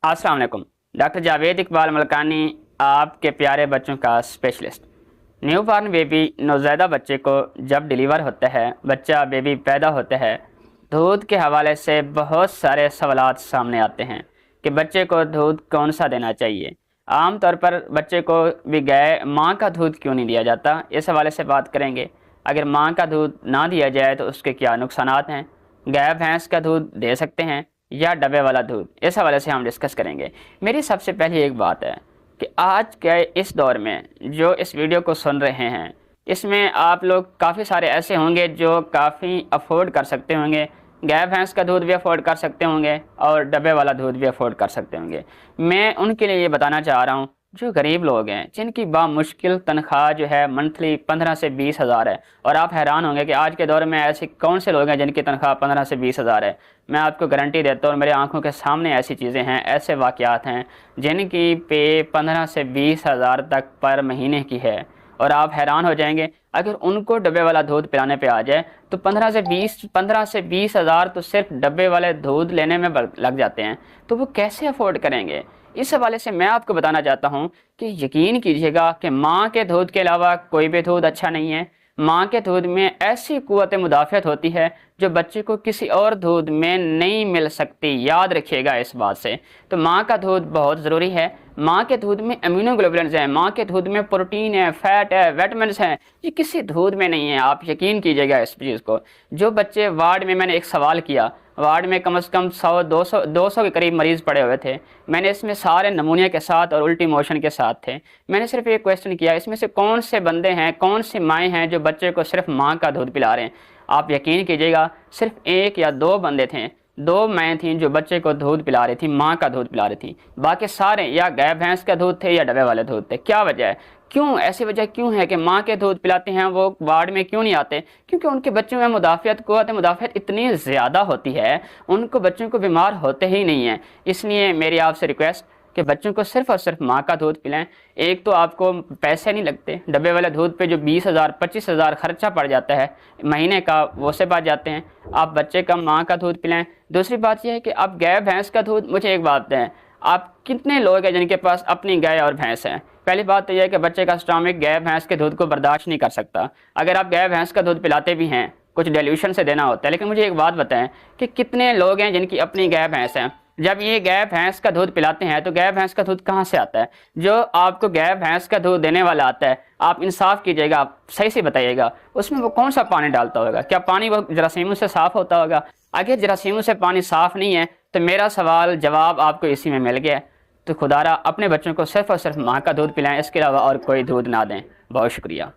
अस्सलाम वालेकुम। डॉक्टर जावेद इकबाल मलकानी, आपके प्यारे बच्चों का स्पेशलिस्ट। न्यू बॉर्न बेबी, नवज़ायदा बच्चे को जब डिलीवर होता है, बच्चा बेबी पैदा होता है, दूध के हवाले से बहुत सारे सवालात सामने आते हैं कि बच्चे को दूध कौन सा देना चाहिए। आम तौर पर बच्चे को भी गाय माँ का दूध क्यों नहीं दिया जाता, इस हवाले से बात करेंगे। अगर माँ का दूध ना दिया जाए तो उसके क्या नुकसानात हैं, गाय भैंस का दूध दे सकते हैं या डब्बे वाला दूध, इस हवाले से हम डिस्कस करेंगे। मेरी सबसे पहली एक बात है कि आज के इस दौर में जो इस वीडियो को सुन रहे हैं, इसमें आप लोग काफ़ी सारे ऐसे होंगे जो काफ़ी अफोर्ड कर सकते होंगे, गाय भैंस का दूध भी अफोर्ड कर सकते होंगे और डब्बे वाला दूध भी अफोर्ड कर सकते होंगे। मैं उनके लिए ये बताना चाह रहा हूँ जो गरीब लोग हैं, जिनकी बामुश्किल तनख्वाह जो है मंथली 15 से 20 हज़ार है। और आप हैरान होंगे कि आज के दौर में ऐसे कौन से लोग हैं जिनकी तनख्वाह 15 से 20 हज़ार है। मैं आपको गारंटी देता हूँ, मेरे आंखों के सामने ऐसी चीज़ें हैं, ऐसे वाक़यात हैं जिनकी पे 15 से 20 हज़ार तक पर महीने की है। और आप हैरान हो जाएंगे अगर उनको डब्बे वाला दूध पिलाने पे आ जाए तो 15 से 20 हज़ार तो सिर्फ डब्बे वाले दूध लेने में लग जाते हैं। तो वो कैसे अफोर्ड करेंगे? इस हवाले से मैं आपको बताना चाहता हूँ कि यकीन कीजिएगा कि माँ के दूध के अलावा कोई भी दूध अच्छा नहीं है। माँ के दूध में ऐसी क़ुव्वत मुदाफ़अत होती है जो बच्चे को किसी और दूध में नहीं मिल सकती, याद रखिएगा इस बात से। तो माँ का दूध बहुत ज़रूरी है। माँ के दूध में इम्यूनोग्लोबुलिन्स हैं, माँ के दूध में प्रोटीन है, फैट है, विटामिन्स हैं, ये किसी दूध में नहीं है। आप यकीन कीजिएगा इस चीज़ को। जो बच्चे वार्ड में, मैंने एक सवाल किया, वार्ड में कम से कम 100-200 के करीब मरीज़ पड़े हुए थे। मैंने इसमें सारे नमूने के साथ और उल्टी मोशन के साथ थे। मैंने सिर्फ एक क्वेश्चन किया, इसमें से कौन से बंदे हैं, कौन सी माएँ हैं जो बच्चे को सिर्फ माँ का दूध पिला रहे हैं? आप यकीन कीजिएगा सिर्फ 1 या 2 बंदे थे, 2 माएँ थीं जो बच्चे को दूध पिला रही थी, माँ का दूध पिला रही थी। बाकी सारे या गाय भैंस का दूध थे या डब्बे वाले दूध थे। क्या वजह है? क्यों ऐसी वजह क्यों है कि माँ के दूध पिलाते हैं वो वार्ड में क्यों नहीं आते? क्योंकि उनके बच्चों में क़ुव्वत मुदाफ़अत इतनी ज़्यादा होती है, उनको बच्चों को बीमार होते ही नहीं हैं। इसलिए मेरी आपसे रिक्वेस्ट कि बच्चों को सिर्फ़ और सिर्फ माँ का दूध पिलाएं। एक तो आपको पैसे नहीं लगते, डब्बे वाले दूध पे जो 20 हज़ार 25 हज़ार खर्चा पड़ जाता है महीने का, वो से बच जाते हैं। आप बच्चे का माँ का दूध पिलाएं। दूसरी बात यह है कि आप गाय भैंस का दूध, मुझे एक बात दें, आप कितने लोग हैं जिनके पास अपनी गाय और भैंस हैं? पहली बात तो यह है कि बच्चे का स्टमक गाय भैंस के दूध को बर्दाश्त नहीं कर सकता। अगर आप गाय भैंस का दूध पिलाते भी हैं, कुछ डाइल्यूशन से देना होता है, लेकिन मुझे एक बात बताएं कि कितने लोग हैं जिनकी अपनी गाय भैंस हैं? जब ये गाय भैंस का दूध पिलाते हैं तो गाय भैंस का दूध कहाँ से आता है? जो आपको गाय भैंस का दूध देने वाला आता है, आप इंसाफ कीजिएगा, आप सही से बताइएगा, उसमें वो कौन सा पानी डालता होगा? क्या पानी वो जरासीमों से साफ़ होता होगा? अगर जरासीमों से पानी साफ़ नहीं है तो मेरा सवाल जवाब आपको इसी में मिल गया। तो खुदारा अपने बच्चों को सिर्फ़ और सिर्फ माँ का दूध पिलाएं, इसके अलावा और कोई दूध ना दें। बहुत शुक्रिया।